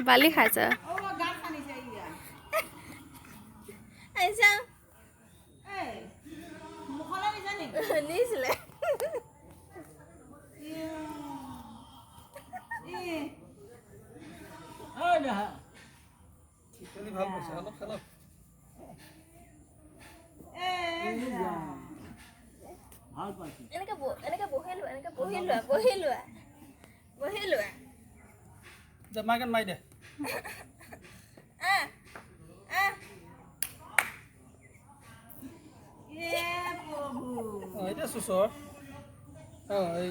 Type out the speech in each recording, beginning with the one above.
বালি খাইছ নিছিলে এনেকে বহি লোৱা মাইকেন মাই দে এটা সুসৰ এই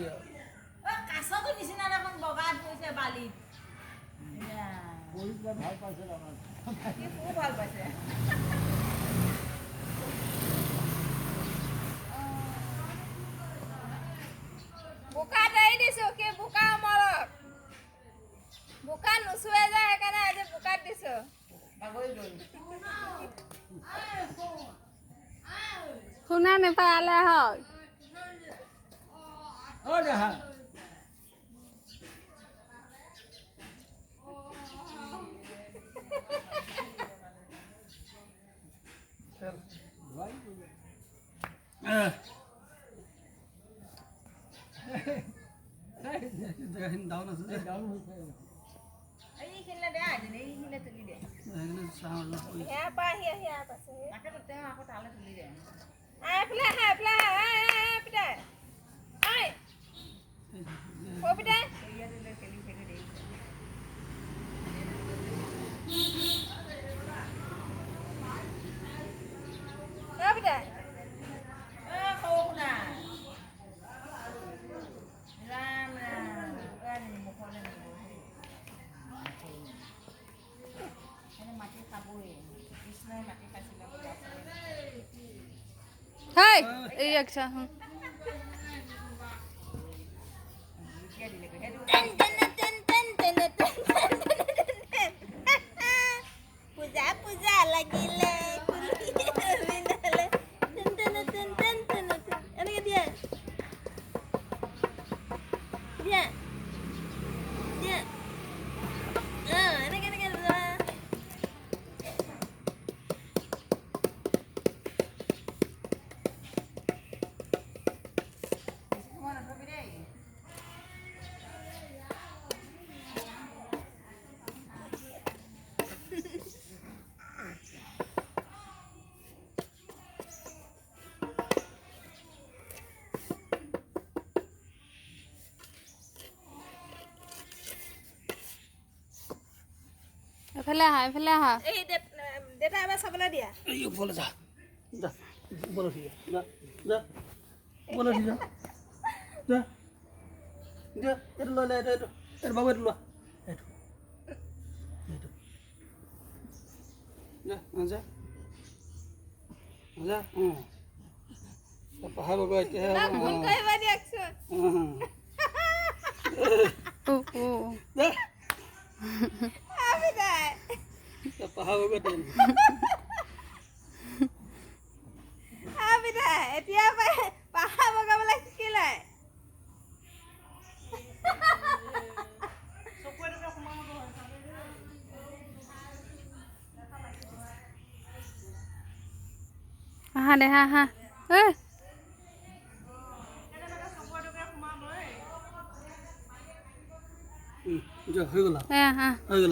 কাছটো নিচিনা দেখোন বগা ধৰিছে বালিত ভাল পাইছে খুব ভাল পাইছে বোকা দেৰি দিছো কি বোকা মৰক বোকা নুচুৱে যায় সেইকাৰণে আজি বোকাত দিছো শুনা নেপালে হয় ডাউন আছে এইখিনিলে দে আহিলে এইখিনিলে তুলি দে সেয়া পা সেয়া পাছে তাকেতো তেওঁ আকৌ তালৈ তুলি দে এইফালে পিতাই পিতাই খেলি খেলি দে পিতাই এই আচ্ছা পূজা পূজা লাগিলে এনেকে দিয়া দিয়া দিয়া এনেকে এনেকে এফালে আহা এই দেউতা এবাৰ চাবলৈ দিয়া এই বলে যা যা বলে ঠিক যা যা বলে ঠিক যা যা যা এটা ললে এটা বাবু এটা লয়া এটা এটা যা যা যা পাহাড় বাবা এতিয়া ভুল কৰিবা দিয়কচোন যা পিতাই পাহাড় বাবা তেল পিতাই এতিয়া পাহাৰ বগাবলৈ শিকিলে আহা দে আহা যা হৈ গলা আহা হৈ গলা